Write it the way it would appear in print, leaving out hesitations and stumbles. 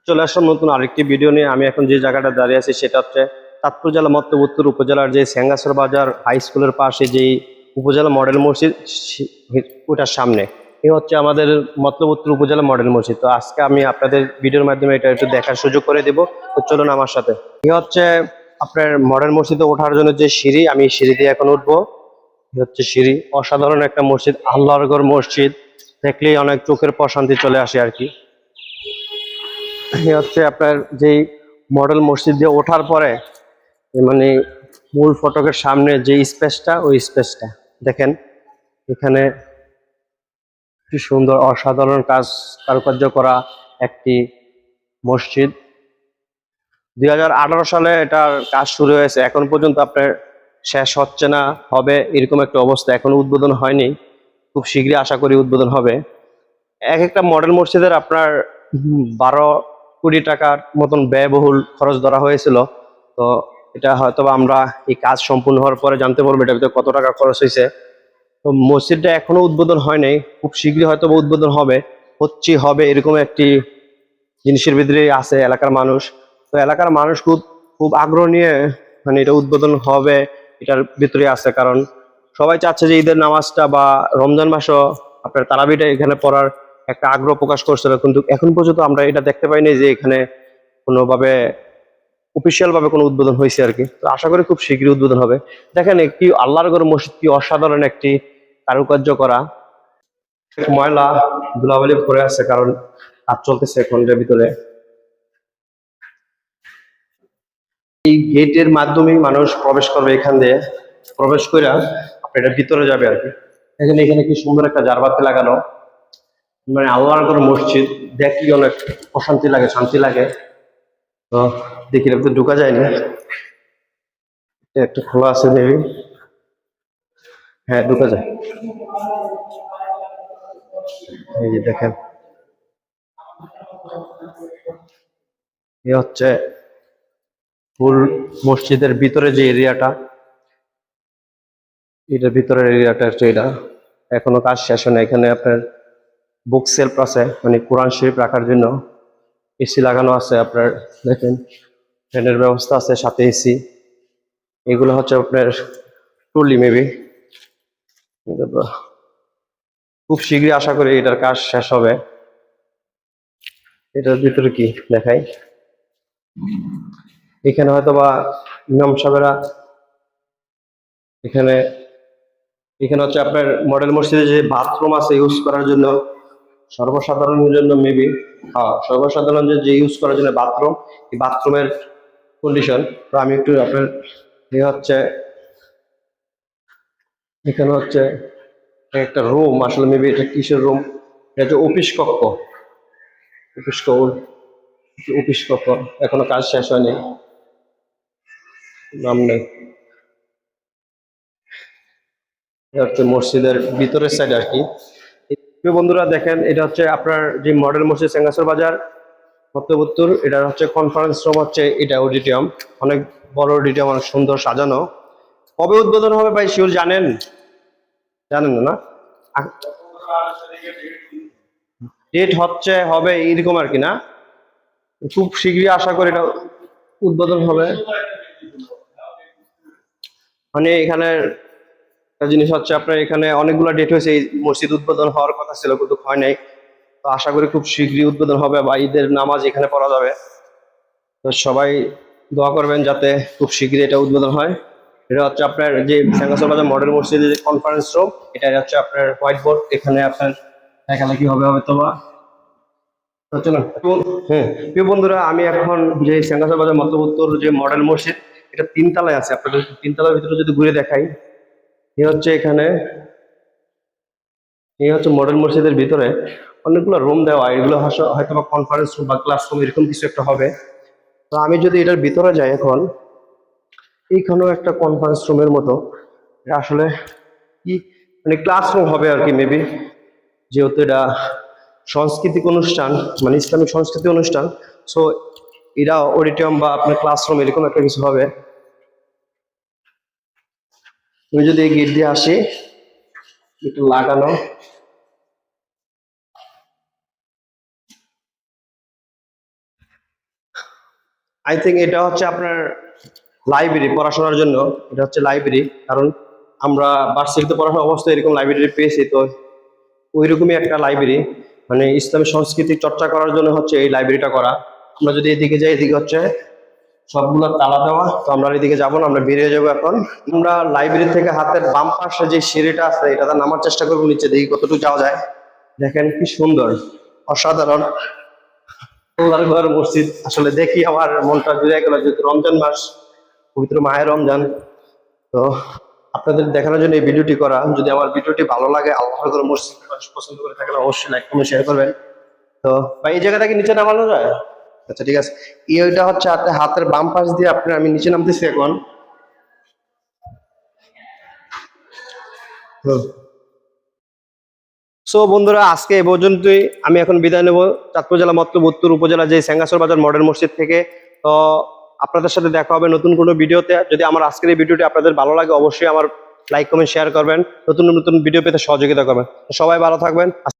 চলে আসলাম নতুন আরেকটি ভিডিও নিয়ে। আমি এখন যে জায়গাটা দাঁড়িয়ে আছি সেটা হচ্ছে চাঁদপুর জেলা মতলব উত্তর উপজেলার যে সেঙ্গাসর বাজার হাই স্কুলের পাশে যেই উপজেলা মডেল মসজিদ ওটার সামনে এই হচ্ছে আমাদের মতলব উত্তর উপজেলা মডেল মসজিদ। তো আজকে আমি আপনাদের ভিডিওর মাধ্যমে এটা একটু দেখার সুযোগ করে দেব। তো চলুন আমার সাথে। এই হচ্ছে আপনার মডেল মসজিদে ওঠার জন্য যে সিঁড়ি, আমি সিঁড়ি দিয়ে এখন উঠবো। এই হচ্ছে সিঁড়ি। অসাধারণ একটা মসজিদ, আল্লাহর ঘর মসজিদ, দেখলেই অনেক চোখের প্রশান্তি চলে আসে আর কি। হচ্ছে আপনার যেই মডেল মসজিদ দিয়ে ওঠার পরে মানে মূল ফটকের সামনে যে স্পেসটা, ওই স্পেসটা দেখেন। এখানে কি সুন্দর অসাধারণ কারুকার্য করা একটি মসজিদ। 2018 সালে এটার কাজ শুরু হয়েছে, এখন পর্যন্ত আপনার শেষ হচ্ছে না, হবে এরকম একটা অবস্থা। এখনো উদ্বোধন হয়নি, খুব শীঘ্রই আশা করি উদ্বোধন হবে। এক একটা মডেল মসজিদের আপনার 12 কোটি টাকার মতন ব্যয়বহুল খরচ ধরা হয়েছিল। তো এটা হয়তো আমরা এই কাজ সম্পূর্ণ হওয়ার পরে জানতে পারবো এটার ভিতরে কত টাকা খরচ হয়েছে। তো মসজিদটা এখনো উদ্বোধন হয় নাই, খুব শীঘ্রই হয়তো উদ্বোধন হবে, হবে এরকম একটি জিনিসের ভিতরে আছে এলাকার মানুষ। তো এলাকার মানুষ খুব খুব আগ্রহ নিয়ে মানে এটা উদ্বোধন হবে এটার ভিতরে আছে, কারণ সবাই চাচ্ছে যে ঈদের নামাজটা বা রমজান মাসও আপনার তারাবিটা এখানে পড়ার একটা আগ্রহ প্রকাশ করছিল। কিন্তু এখন পর্যন্ত আমরা এটা দেখতে পাইনি যে এখানে কোনোভাবে অফিসিয়াল ভাবে কোনো উদ্বোধন হয়েছে আর কি। তো আশা করি খুব শীঘ্রই উদ্বোধন হবে। দেখেন একটি আল্লাহর ঘর মসজিদ, কি অসাধারণ একটি কারুকার্য করা। ময়লা ধুলাবালি পড়ে আছে, কারণ কাজ চলতেছে এখন এর ভিতরে। এই গেটের মাধ্যমেই মানুষ প্রবেশ করবে, এখান দিয়ে প্রবেশ করে আপনি এটার ভিতরে যাবে আর কি। এখানে এখানে কি সুন্দর একটা জারবাতি লাগানো, মানে আল্লাহর ঘর মসজিদ, দেখি অনেক প্রশান্তি লাগে, শান্তি লাগে। তো দেখি তো ঢুকা যায়নি, একটু খোলা আছে মেবি। হ্যাঁ ঢুকা যায়। এই যে দেখেন, এ হচ্ছে ফুল মসজিদের ভিতরে যে এরিয়াটা, এটার ভিতরের এরিয়াটা হচ্ছে এটা। এখনো কাজ শেষ হয় না। এখানে আপনার বুক সেলফ আছে, মানে কোরআন শরীফ রাখার জন্য। এসি লাগানো আছে আপনার, দেখেন ফ্যানের ব্যবস্থা আছে, সাথে এসি। এগুলো হচ্ছে আপনার ট্রলি মেবি। খুব শীঘ্রই আশা করি এটার কাজ শেষ হবে। এটার ভিতরে কি দেখাই, এখানে হয়তো বা ইমাম সাহেবেরা এখানে এখানে হচ্ছে আপনার মডেল মসজিদে যে বাথরুম আছে ইউজ করার জন্য, সর্বসাধারণের জন্য মেবি। হ্যাঁ, সর্বসাধারণ যে ইউজ করার জন্য বাথরুম, এই বাথরুমের কন্ডিশন। তো আমি একটু আপনার হচ্ছে এখানে হচ্ছে একটা রুম, আসলে মেবি এটা কিসের রুম, এটা হচ্ছে অফিস কক্ষ। অফিস অফিস কক্ষ, এখনো কাজ শেষ হয়নি, নাম নেই। এটা হচ্ছে মসজিদের ভিতরের সাইড আর কি। প্রিয় বন্ধুরা দেখেন, এটা হচ্ছে আপনার যে মডেল মসজিদ সেঙ্গাসর বাজার মতলব উত্তর, এটা হচ্ছে কনফারেন্স রুম, হচ্ছে এটা অডিটোরিয়াম, অনেক বড় অডিটোরিয়াম, অনেক সুন্দর সাজানো। কবে উদ্বোধন হবে ভাই শিওর জানেন? জানেন না? ডেট হচ্ছে হবে এইরকম আর কি, না খুব শীঘ্রই আশা করি এটা উদ্বোধন হবে। মানে এখানে একটা জিনিস হচ্ছে আপনার, এখানে অনেকগুলো ডেট হয়েছে, এই মসজিদ উদ্বোধন হওয়ার কথা ছিল কিন্তু হয় নাই। তো আশা করি খুব শীঘ্রই উদ্বোধন হবে বা ঈদের নামাজ এখানে পড়া যাবে। তো সবাই দোয়া করবেন যাতে খুব শীঘ্রই এটা উদ্বোধন হয়। এটা হচ্ছে আপনার যে সেঙ্গাসর বাজার মডেল মসজিদের যে কনফারেন্স রুম, এটা হচ্ছে আপনার হোয়াইট বোর্ড, এখানে আপনার লেখালেখি হবে হয়তো বা। তো চলুন। হ্যাঁ প্রিয় বন্ধুরা, আমি এখন যে সেঙ্গাসর বাজার মতলব উত্তর যে মডেল মসজিদ, এটা 3 তলায় আছে। আপনাদের 3 তলার ভিতরে যদি ঘুরে দেখাই, এই হচ্ছে এখানে, এই হচ্ছে মডেল মসজিদের ভিতরে অনেকগুলো রুম দেওয়া, এগুলো হয়তো বা কনফারেন্স রুম বা ক্লাসরুম এরকম কিছু একটা হবে। তো আমি যদি এটার ভিতরে যাই এখন, এইখানেও একটা কনফারেন্স রুমের মতো। এটা আসলে কি, মানে ক্লাসরুম হবে আর কি মেবি, যেহেতু এটা সাংস্কৃতিক অনুষ্ঠান, মানে ইসলামিক সংস্কৃতি অনুষ্ঠান। সো এটা অডিটোরিয়াম বা আপনার ক্লাসরুম এরকম একটা কিছু হবে। আমি যদি এই গেট দিয়ে আসি, একটু লাগানো, আই থিঙ্ক এটা হচ্ছে আপনার লাইব্রেরি, পড়াশোনার জন্য এটা হচ্ছে লাইব্রেরি। কারণ আমরা ভার্সিটিতে পড়াশোনা অবস্থায় এরকম লাইব্রেরি পেয়েছি, তো ওইরকমই একটা লাইব্রেরি, মানে ইসলামী সংস্কৃতি চর্চা করার জন্য হচ্ছে এই লাইব্রেরিটা করা। আমরা যদি এদিকে যাই, এদিকে হচ্ছে সবগুলো তালা দেওয়া, তো আমরা এদিকে যাবো না, আমরা বেরিয়ে যাবো এখন। আমরা লাইব্রেরি থেকে হাতের বাম পাশে যে সিঁড়িটা আছে এটাতে নামার চেষ্টা করবো, নিচে দেখি কতটুকু যাওয়া যায়। দেখেন কি সুন্দর, অসাধারণ আল্লাহর ঘর মসজিদ। আসলে দেখি আমার মনটা জুড়ে গেল, যেহেতু রমজান মাস, পবিত্র মাহে রমজান। তো আপনাদের দেখানোর জন্য এই ভিডিওটি করা। যদি আমার ভিডিওটি ভালো লাগে, আল্লাহর ঘর মসজিদ পছন্দ করে থাকলে অবশ্যই লাইক কমেন্ট শেয়ার করবেন। তো ভাই এই জায়গা থেকে নিচে নামানো যায়? আচ্ছা ঠিক আছে। এইটা হচ্ছে হাতের বাম পাশ দিয়ে আমি নিচে নামতেছি এখন। সো বন্ধুরা, আজকে এ পর্যন্তই। আমি এখন বিদায় নেব চাঁদপুর জেলা মতলব উত্তর উপজেলা যে স্যাঙ্গাসর বাজার মডেল মসজিদ থেকে। তো আপনাদের সাথে দেখা হবে নতুন কোনো ভিডিওতে। যদি আমার আজকের এই ভিডিওটি আপনাদের ভালো লাগে, অবশ্যই আমার লাইক কমেন্ট শেয়ার করবেন, নতুন নতুন ভিডিও পেতে সহযোগিতা করবেন। সবাই ভালো থাকবেন।